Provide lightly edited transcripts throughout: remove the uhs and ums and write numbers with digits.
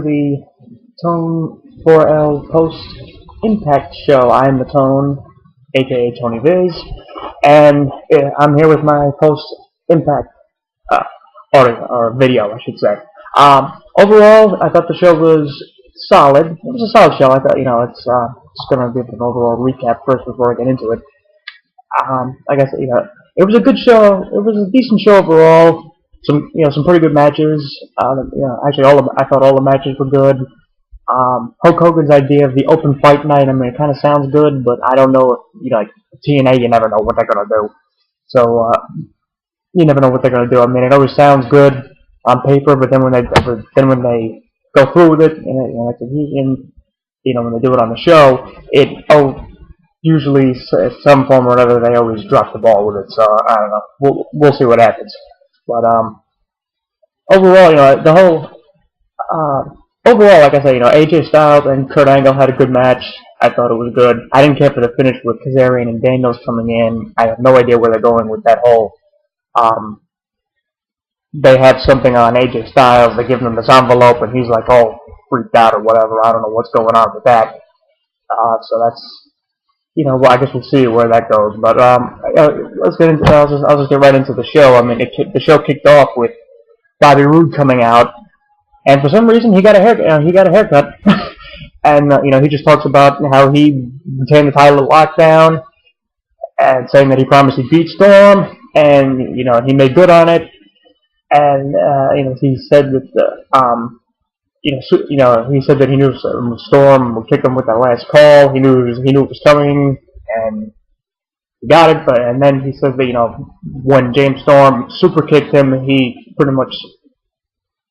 The Tone 4L Post Impact Show. I'm the Tone, aka Tony Viz, and I'm here with my Post Impact audio or video, I should say. Overall, I thought the show was solid. It was a solid show. I thought, it's just gonna give an overall recap first before I get into it. I guess it was a good show. It was a decent show overall. Some pretty good matches. Actually, I thought all the matches were good. Hulk Hogan's idea of the open fight night, I mean, it kind of sounds good, but I don't know if, like TNA, you never know what they're gonna do. So you never know what they're gonna do. I mean, it always sounds good on paper, but then when they go through with it, when they do it on the show, usually some form or another they always drop the ball with it. So I don't know. We'll see what happens. But overall, overall, like I said, AJ Styles and Kurt Angle had a good match. I thought it was good. I didn't care for the finish with Kazarian and Daniels coming in. I have no idea where they're going with that whole. They have something on AJ Styles. They give him this envelope, and he's like all freaked out or whatever. I don't know what's going on with that. So that's. Well, I guess we'll see where that goes. But let's get into. I'll just get right into the show. I mean, the show kicked off with Bobby Roode coming out, and for some reason he got a haircut, and he just talks about how he retained the title of Lockdown, and saying that he promised he'd beat Storm, and he made good on it, and he said that he said that he knew Storm would kick him with that last call. He knew it was coming, and he got it. And then he said that when James Storm super kicked him,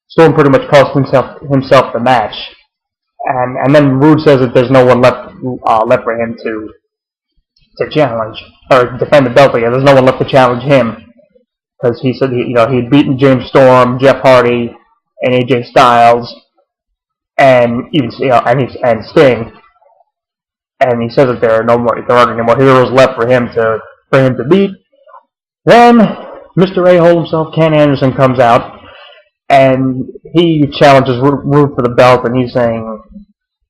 Storm pretty much cost himself the match. And then Roode says that there's no one left for him to challenge or defend the belt again. There's no one left to challenge him because he said he'd beaten James Storm, Jeff Hardy, and AJ Styles. And even and Sting, and he says that there aren't any more heroes left for him to beat. Then Mr. A-Hole himself, Ken Anderson, comes out, and he challenges Roode for the belt, and he's saying,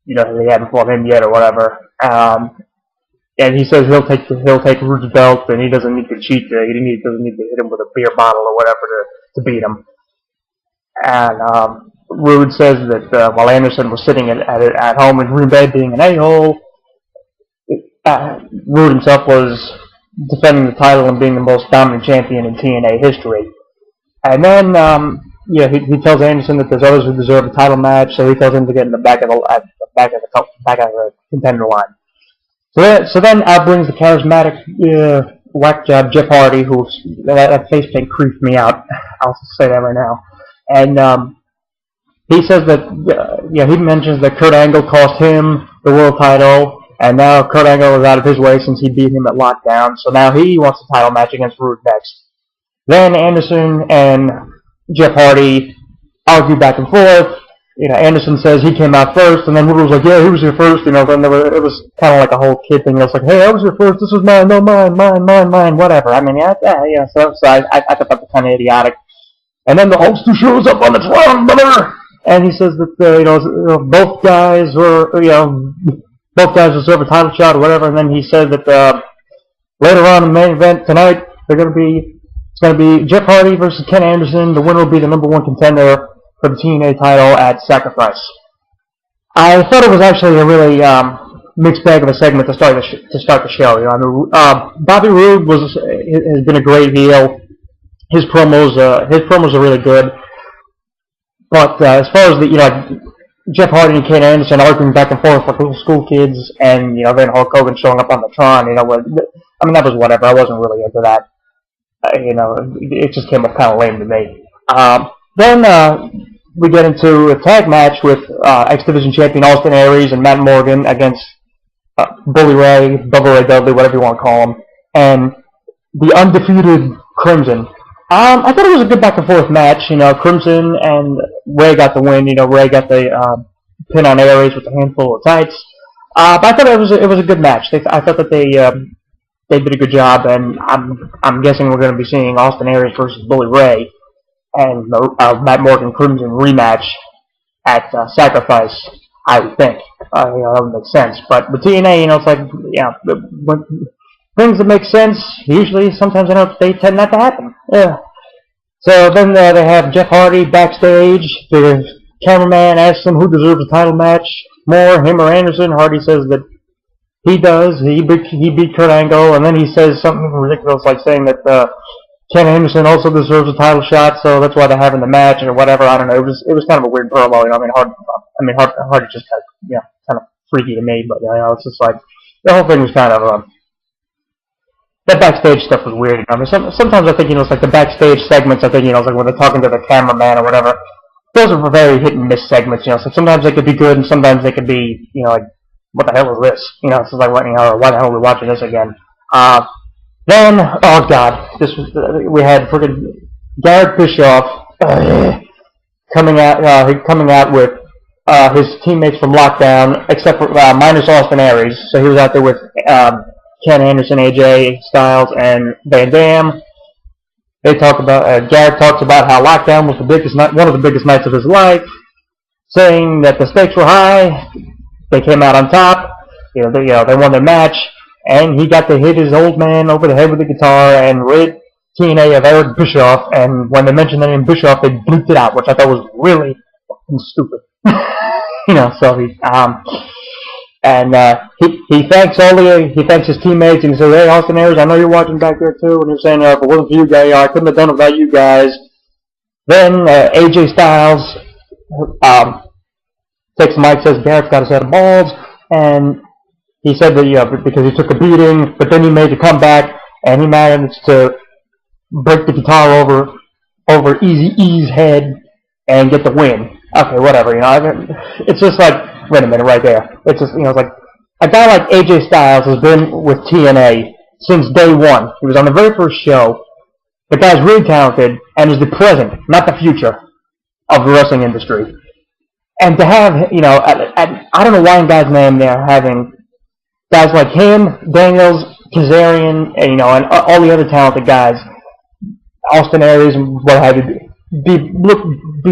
he hadn't fought him yet or whatever. And he says he'll take Roode's belt, and he doesn't need to cheat. He doesn't need to hit him with a beer bottle or whatever to beat him. And Roode says that while Anderson was sitting at home in Green Bay being an a-hole, Roode himself was defending the title and being the most dominant champion in TNA history. And then, he tells Anderson that there's others who deserve a title match, so he tells him to get in the back of the contender line. So then out brings the charismatic whack job Jeff Hardy, that face paint creeped me out. I'll say that right now. And he says that, he mentions that Kurt Angle cost him the world title, and now Kurt Angle is out of his way since he beat him at Lockdown, so now he wants a title match against Roode next. Then Anderson and Jeff Hardy argue back and forth. Anderson says he came out first, and then Roode was like, yeah, he was here first, then it was kind of like a whole kid thing. It was like, hey, I was here first, this was mine, no, mine, whatever. I mean, so I thought that was kind of idiotic. And then the host who shows up on the throne, brother! And he says that both guys deserve a title shot or whatever. And then he said that later on in the main event tonight, it's going to be Jeff Hardy versus Ken Anderson. The winner will be the #1 contender for the TNA title at Sacrifice. I thought it was actually a really mixed bag of a segment to start the show. Bobby Roode has been a great heel. His promos are really good. But as far as Jeff Hardy and Ken Anderson arguing back and forth like little school kids, and then Hulk Hogan showing up on the Tron, that was whatever. I wasn't really into that. It just came up kind of lame to me. Then we get into a tag match with X Division champion Austin Aries and Matt Morgan against Bully Ray, Bubba Ray Dudley, whatever you want to call him, and the undefeated Crimson. I thought it was a good back and forth match. Crimson and Ray got the win. Ray got the pin on Aries with a handful of tights. But I thought it was a good match. I thought that they did a good job, and I'm guessing we're going to be seeing Austin Aries versus Bully Ray and Matt Morgan Crimson rematch at Sacrifice, I would think. That would make sense. But with TNA, it's like, when things that make sense, usually, sometimes they tend not to happen. Yeah. So then they have Jeff Hardy backstage. The cameraman asks him who deserves a title match more, him or Anderson. Hardy says that he does. He beat Kurt Angle, and then he says something ridiculous like saying that Ken Anderson also deserves a title shot, so that's why they're having the match or whatever. I don't know. It was kind of a weird promo. Hardy just kind of freaky to me, but it's just like the whole thing was kind of that backstage stuff was weird. Sometimes I think it's like the backstage segments. I think it's like when they're talking to the cameraman or whatever. Those are very hit and miss segments. So sometimes they could be good, and sometimes they could be like, what the hell is this? It's just like why the hell are we watching this again? Then, oh god, we had freaking Garrett Bischoff coming out with his teammates from Lockdown, except for minus Austin Aries. So he was out there with Ken Anderson, AJ Styles, and Van Dam. They talk about Garrett talks about how Lockdown was one of the biggest nights of his life, saying that the stakes were high. They came out on top. They won their match, and he got to hit his old man over the head with the guitar and rid TNA of Eric Bischoff. And when they mentioned the name Bischoff, they bleeped it out, which I thought was really fucking stupid. So he thanks his teammates, and he says, "Hey, Austin Aries, I know you're watching back there too." And he's saying, "If it wasn't for you guys, I couldn't have done it without you guys." Then AJ Styles takes the mic, says Garrett's got a set of balls, and he said that because he took a beating, but then he made the comeback, and he managed to break the guitar over Eazy-E's head and get the win. Okay, whatever. It's just like, wait a minute, right there. It's just it's like a guy like AJ Styles has been with TNA since day one. He was on the very first show. The guy's really talented and is the present, not the future, of the wrestling industry. And to have, I don't know why in God's name they're having guys like him, Daniels, Kazarian, and all the other talented guys, Austin Aries and what have you, be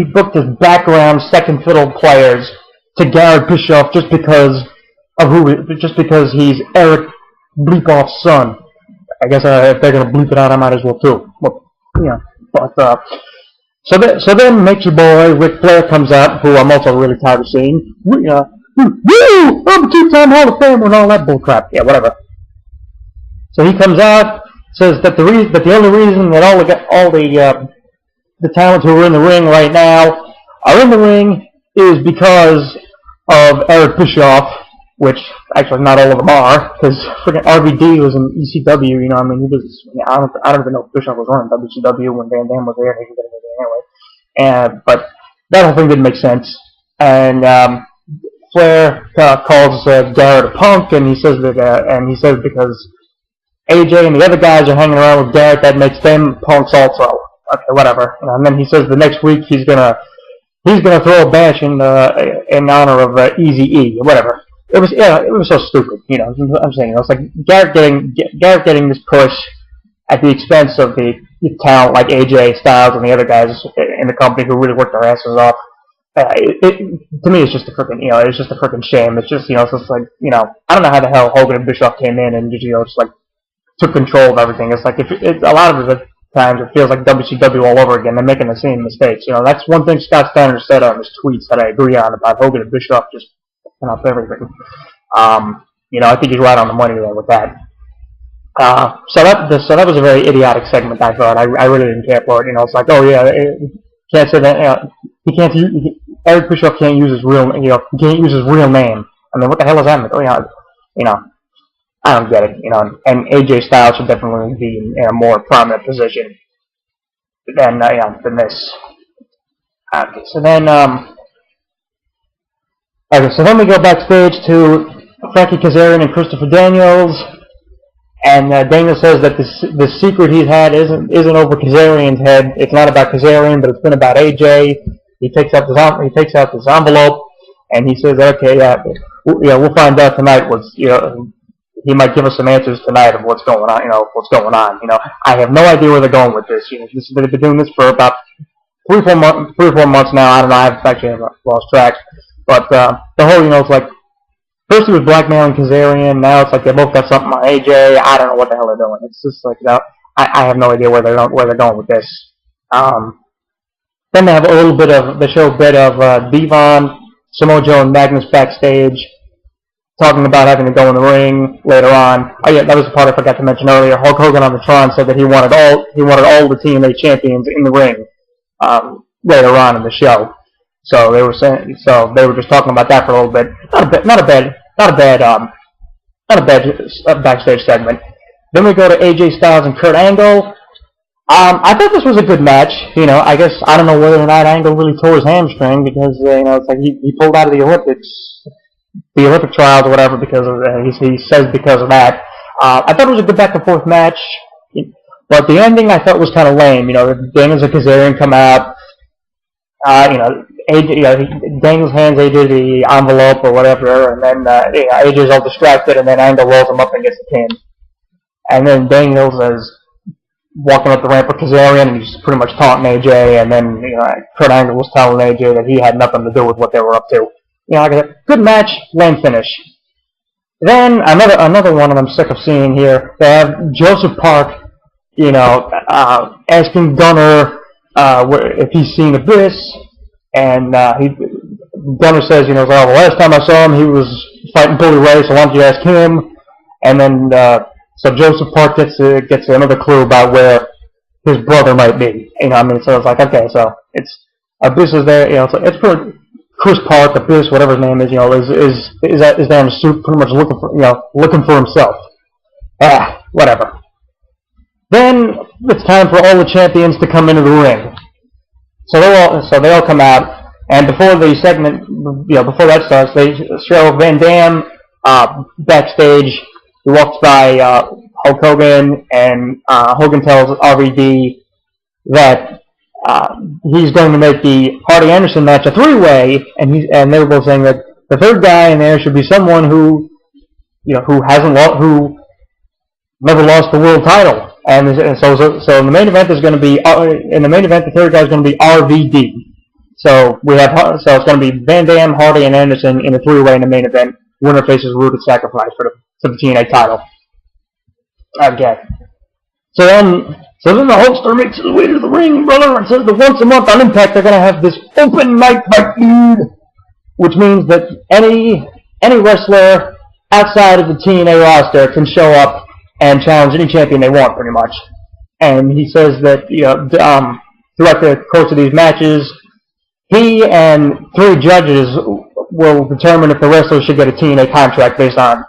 booked as background second fiddle players to Garrett Bischoff just because he's Eric Bleepoff's son. I guess if they're gonna bleep it out, I might as well too. But so then Nature Boy Ric Flair comes out, who I'm also really tired of seeing. Woo! I'm a two-time Hall of Famer and all that bullcrap. Yeah, whatever. So he comes out, says that the only reason that all the talents who are in the ring right now are in the ring is because of Eric Bischoff, which actually not all of them are, because freaking RVD was in ECW. He was. I don't even know if Bischoff was running WCW when Van Dam was there. He didn't get anything anyway. But that whole thing didn't make sense. And Flair calls Garrett a punk, and he says that because AJ and the other guys are hanging around with Garrett, that makes them punks also. Okay, whatever. And then he says the next week he's gonna throw a bash in honor of Eazy-E, whatever. It was so stupid. I'm saying it's like Garrett getting this push at the expense of the talent like AJ Styles and the other guys in the company who really worked their asses off. To me, it's just a freaking it's just a freaking shame. It's just it's just like I don't know how the hell Hogan and Bischoff came in and just like took control of everything. It's like a lot of the times it feels like WCW all over again. They're making the same mistakes. That's one thing Scott Steiner said on his tweets that I agree on about Hogan and Bischoff just fucking up everything. I think he's right on the money there with that. So that was a very idiotic segment. I thought I really didn't care for it. It's like, oh yeah, can't say that. Eric Bischoff can't use his real he can't use his real name. I mean, what the hell does that mean? I don't get it. And AJ Styles should definitely be in a more prominent position than this. Okay, so then we go backstage to Frankie Kazarian and Christopher Daniels, and Daniels says that the secret he's had isn't over Kazarian's head. It's not about Kazarian, but it's been about AJ. He takes out this envelope, and he says, "Okay, we'll find out tonight. He might give us some answers tonight of what's going on. I have no idea where they're going with this. They've been doing this for about 3 or 4 months now. I don't know. I've actually lost track. But the whole, it's like first he was blackmailing Kazarian. Now it's like they both got something on AJ. I don't know what the hell they're doing. It's just like I have no idea where they're going with this. Then they have a little bit of Devon, Samoa Joe, and Magnus backstage, talking about having to go in the ring later on. Oh yeah, that was the part I forgot to mention earlier. Hulk Hogan on the Tron said that he wanted all the TNA champions in the ring later on in the show. So they were just talking about that for a little bit. Not a bad backstage segment. Then we go to AJ Styles and Kurt Angle. I thought this was a good match. I guess I don't know whether or not Angle really tore his hamstring because it's like he pulled out of the Olympic trials or whatever because of he says because of that. I thought it was a good back and forth match, but the ending I thought was kind of lame. Daniels and Kazarian come out. AJ, Daniels hands AJ the envelope or whatever, and then AJ's all distracted, and then Angle rolls him up and gets the pin. And then Daniels is walking up the ramp with Kazarian, and he's pretty much taunting AJ, and then Kurt Angle was telling AJ that he had nothing to do with what they were up to. Like I said, good match, lame finish. Then another one that I'm sick of seeing here. They have Joseph Park, asking Gunner if he's seen Abyss, and Gunner says, the last time I saw him, he was fighting Bully Ray, so why don't you ask him? And then so Joseph Park gets another clue about where his brother might be. So it's like, okay, so it's Abyss is there. It's for Chris Park, Abyss, whatever his name is. Is there in the suit, pretty much looking for himself. Whatever. Then it's time for all the champions to come into the ring. So they all come out, and before the segment, before that starts, they show Van Dam backstage. He walks by Hulk Hogan, and Hogan tells RVD that he's going to make the Hardy Anderson match a 3-way, and they were both saying that the third guy in there should be someone who never lost the world title. And so in the main event is going to be the third guy is going to be RVD. So it's going to be Van Dam, Hardy, and Anderson in a 3-way in the main event. Winner faces Root at Sacrifice for the TNA title. Okay. So then the Hulkster makes his way to the ring, brother, and says that once a month on Impact they're going to have this open mic fight feud, which means that any wrestler outside of the TNA roster can show up and challenge any champion they want, pretty much. And he says that throughout the course of these matches, he and 3 judges will determine if the wrestler should get a TNA contract based on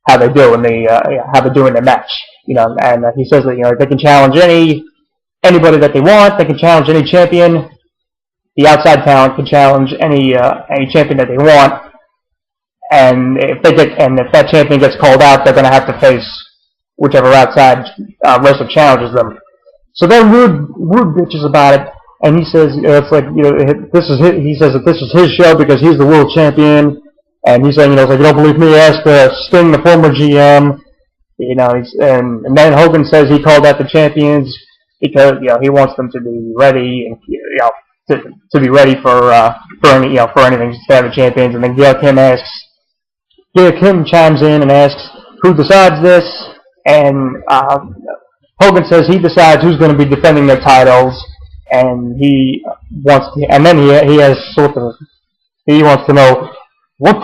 how they do in the match. And he says that they can challenge anybody that they want. They can challenge any champion. The outside talent can challenge any champion that they want. And if that champion gets called out, they're going to have to face whichever outside wrestler challenges them. So then Rude bitches about it, and he says it's like he says that this is his show because he's the world champion, and he's saying it's like, you don't believe me, ask Sting, the former GM. And then Hogan says he called out the champions because he wants them to be ready and to be ready for anything to have the champions. And then Gail Kim chimes in and asks who decides this. And Hogan says he decides who's going to be defending their titles, and he wants to know what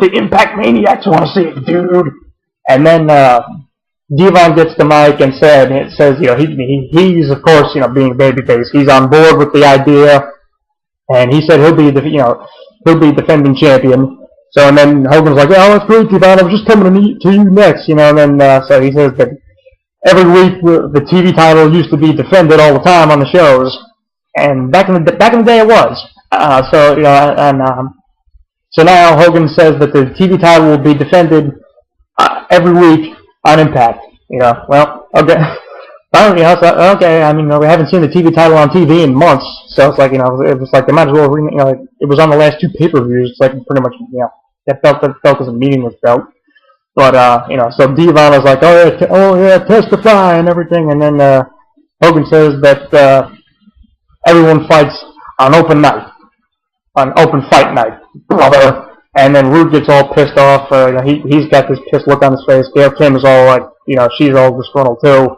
the Impact Maniacs want to see, dude. And then Devon gets the mic and says he's of course being babyface, he's on board with the idea, and he said he'll be defending champion. So, and then Hogan's like, oh, that's great, Devon, I was just coming to you next, and then, so he says that every week the TV title used to be defended all the time on the shows, and back in the day it was. So now Hogan says that the TV title will be defended every week on Impact. Well, okay. Okay, I mean, we haven't seen the TV title on TV in months, so it's like, it was like they might as well, it was on the last 2 pay-per-views. It's like pretty much, that felt as a meaningless belt. But so Devon was like, oh yeah, testify and everything, and then Hogan says that everyone fights on open night, on open fight night, brother. And then Rude gets all pissed off. He's got this pissed look on his face. Gail Kim is all like, she's all disgruntled too.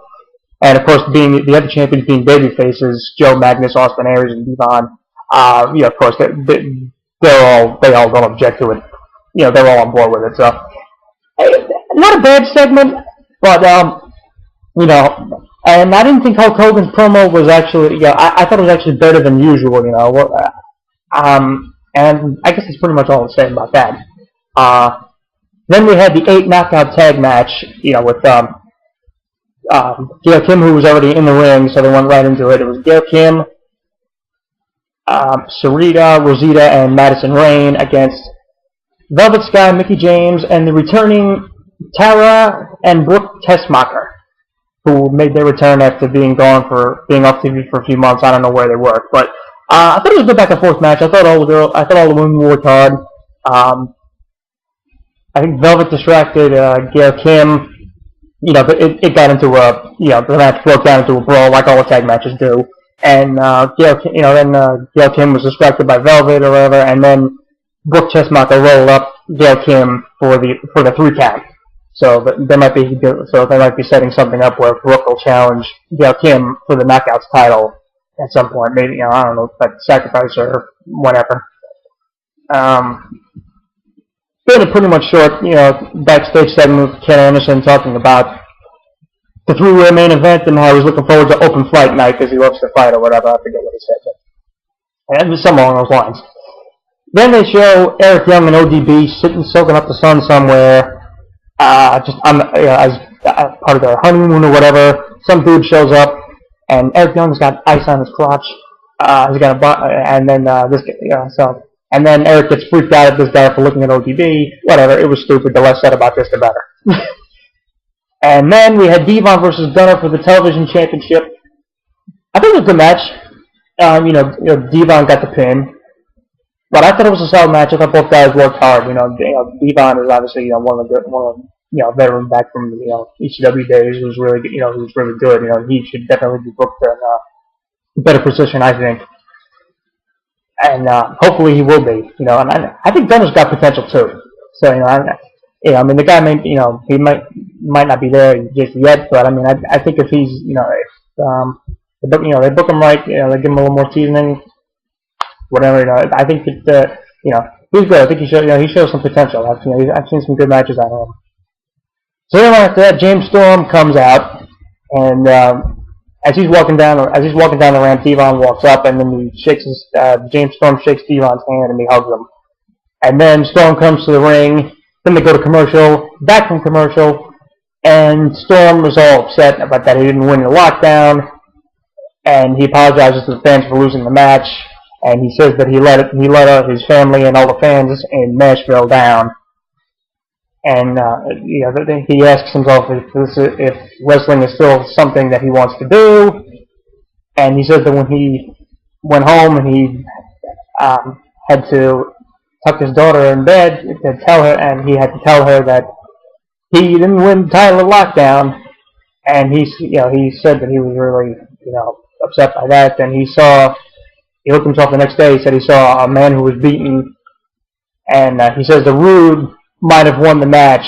And of course, being the other champions being baby faces, Joe, Magnus, Austin Aries, and Devon. Of course, they all don't object to it. They're all on board with it. So, not a bad segment, but and I didn't think Hulk Hogan's promo was actually, I thought it was actually better than usual. And I guess it's pretty much all to say about that. Then we had the 8 knockout tag match, with Gail Kim, who was already in the ring, so they went right into it. It was Gail Kim, Sarita, Rosita, and Madison Rayne against Velvet Sky, Mickie James, and the returning Tara and Brooke Tessmacher, who made their return after being off TV for a few months. I don't know where they work, but I thought it was a good back and forth match. I thought all the women worked hard. I think Velvet distracted Gail Kim. But it got into the match broke down into a brawl like all the tag matches do. And Gail Kim was distracted by Velvet or whatever, and then Brooke Tessmacher rolled up Gail Kim for the 3 count. So they might be setting something up where Brooke will challenge Gail Kim for the Knockouts title at some point. Maybe I don't know, but sacrifice or whatever. Been a pretty much short, backstage segment with Ken Anderson talking about the 3-way main event and how he's looking forward to open fight night because he loves to fight or whatever. I forget what he said, and something along those lines. Then they show Eric Young and ODB sitting soaking up the sun somewhere, just as part of their honeymoon or whatever. Some dude shows up, and Eric Young's got ice on his crotch. He's got and then and then Eric gets freaked out at this guy for looking at ODB. Whatever, it was stupid. The less said about this, the better. And then we had Devon versus Gunner for the television championship. I think it was a good match. Devon got the pin, but I thought it was a solid match. I thought both guys worked hard. Devon is obviously one of the veteran back from ECW days who's really good. Who's really good. He should definitely be booked in a better position, I think. And hopefully he will be, and I think Gunner's got potential too. So the guy may, he might not be there just yet, but I think if he's, they book him right, they give him a little more seasoning, whatever. I think that he's good. I think he shows some potential. I've seen some good matches out of him. So then after that, James Storm comes out, and as he's walking down the ramp, Devon walks up, and then James Storm shakes Devon's hand and he hugs him. And then Storm comes to the ring. Then they go to commercial, back from commercial, and Storm was all upset about that he didn't win the lockdown, and he apologizes to the fans for losing the match, and he says that he let his family and all the fans in Nashville down. And he asks himself if wrestling is still something that he wants to do. And he says that when he went home and he had to tuck his daughter in bed to tell her, and he had to tell her that he didn't win the title of Lockdown. And he said that he was really upset by that. Then he looked himself the next day. He said he saw a man who was beaten, and he says the Rude might have won the match,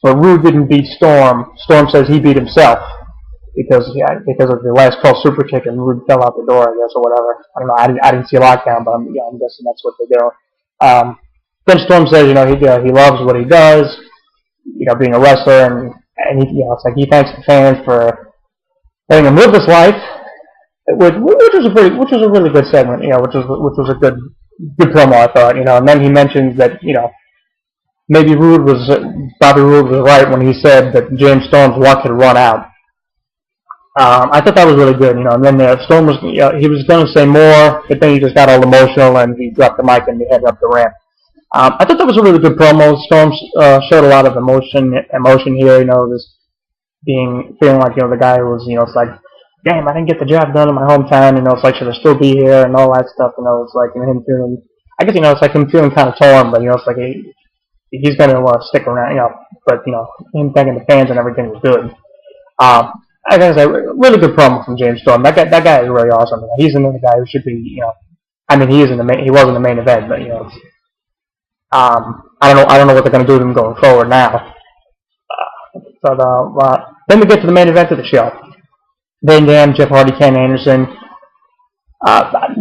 but Rude didn't beat Storm. Storm says he beat himself because of the last call super kick, and Rude fell out the door, I guess, or whatever. I don't know. I didn't see a Lockdown, but I'm guessing that's what they do. Then Storm says he loves what he does, being a wrestler, and it's like he thanks the fans for letting him live this life, which was a really good segment, which was a good promo, I thought, and then he mentions that maybe Bobby Roode was right when he said that James Storm's luck had run out. I thought that was really good, and then Storm was, he was going to say more, but then he just got all emotional and he dropped the mic and he headed up the ramp. I thought that was a really good promo. Storm showed a lot of emotion here, just feeling like, the guy who was, it's like, damn, I didn't get the job done in my hometown, it's like, should I still be here, and all that stuff, it's like, him feeling, I guess, it's like him feeling kind of torn, but, it's like, he's going to stick around, but, him thanking the fans and everything was good. I gotta say, really good promo from James Storm. That guy is really awesome. He's another guy who should be, I mean, he was in the main event, but I don't know what they're gonna do with him going forward now. Then we get to the main event of the show. Van Dam, Jeff Hardy, Ken Anderson.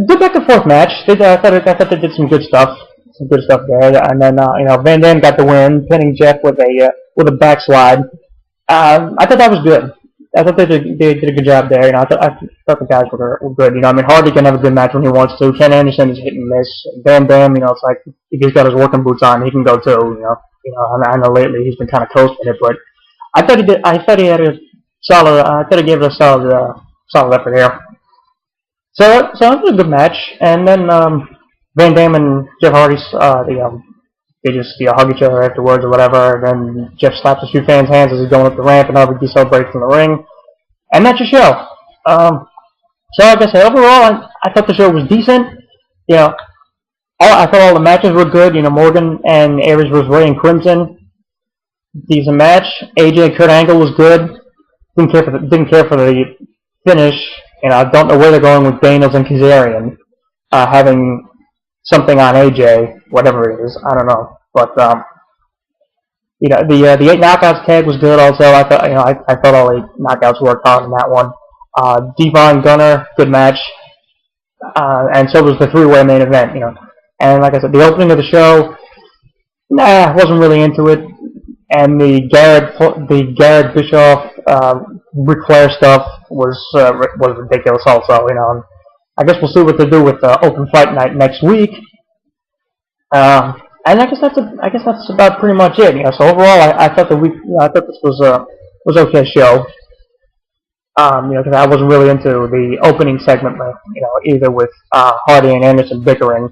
Good back and forth match. I thought they did some good stuff there. And then Van Dam got the win, pinning Jeff with a backslide. I thought that was good. I thought they did a good job there. I thought the guys were good. I mean, Hardy can have a good match when he wants to. Ken Anderson is hit and miss. Van Dam, it's like if he's got his working boots on, he can go too. I know lately he's been kind of coasting it, but I thought he did. I thought he had a solid. I thought he gave it a solid effort here. So it was a good match. And then Van Dam and Jeff Hardy, they just hug each other afterwards or whatever. And then Jeff slaps a few fans' hands as he's going up the ramp, and Hardy celebrates in the ring. And that's your show. So like I said, overall, I thought the show was decent. I thought all the matches were good. Morgan and Aries vs. Ray and Crimson, decent match. AJ Kurt Angle was good. Didn't care for the finish. I don't know where they're going with Daniels and Kazarian having something on AJ, whatever it is. I don't know, but the 8 knockouts tag was good. Also, I thought all 8 knockouts worked out in that one. Devon Gunner, good match, and so was the 3-way main event. And like I said, the opening of the show, wasn't really into it. And the Garrett Bischoff, Ric Flair stuff was ridiculous also. I guess we'll see what they do with Open Fight Night next week. And I guess that's about pretty much it. So overall, I thought this was okay show. Because I wasn't really into the opening segment, either with Hardy and Anderson bickering,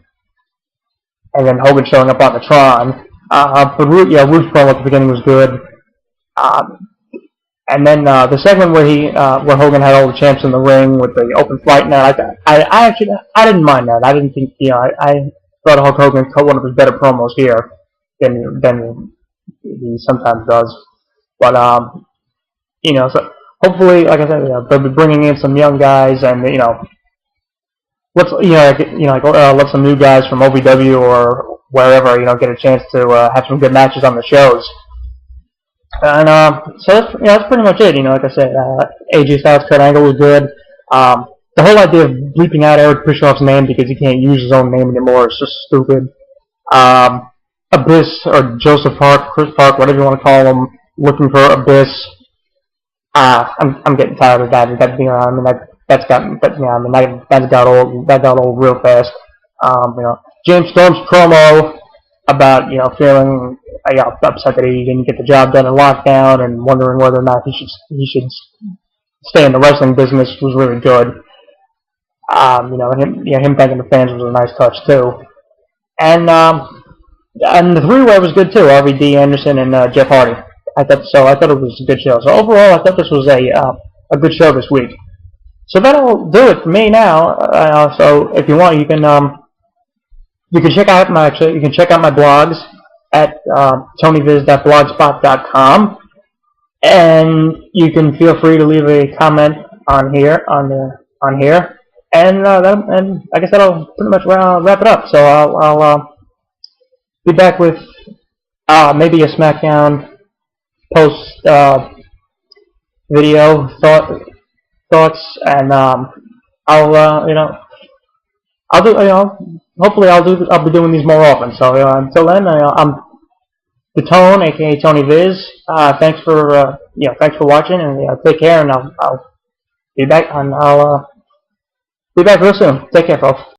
and then Hogan showing up on the Tron. But Ruth's promo at the beginning was good. And then the segment where Hogan had all the champs in the ring with the open fight night, I didn't mind that. I didn't think I thought Hulk Hogan cut one of his better promos here than he sometimes does. But so hopefully, like I said, they'll be bringing in some young guys, and let some new guys from OVW or wherever get a chance to have some good matches on the shows. And so that's pretty much it. Like I said, AJ Styles, Kurt Angle was good. The whole idea of bleeping out Eric Bischoff's name because he can't use his own name anymore is just stupid. Abyss or Joseph Park, Chris Park, whatever you want to call him, looking for Abyss. I'm getting tired of that. That got old real fast. James Storm's promo about feeling upset that he didn't get the job done in lockdown and wondering whether or not he should stay in the wrestling business was really good. Him thanking the fans was a nice touch too. And the 3-way was good too. RVD, Anderson, and Jeff Hardy. I thought it was a good show. So overall, I thought this was a good show this week. So that'll do it for me now. So if you want, you can check out my blogs at tonyviz.blogspot.com, and you can feel free to leave a comment on here, and I guess that'll pretty much wrap it up. So I'll be back with maybe a SmackDown post video thoughts, and hopefully I'll be doing these more often. So until then, I'm the Tone, aka Tony Viz. Thanks for watching, and take care, and I'll be back, and I'll be back real soon. Take care, folks.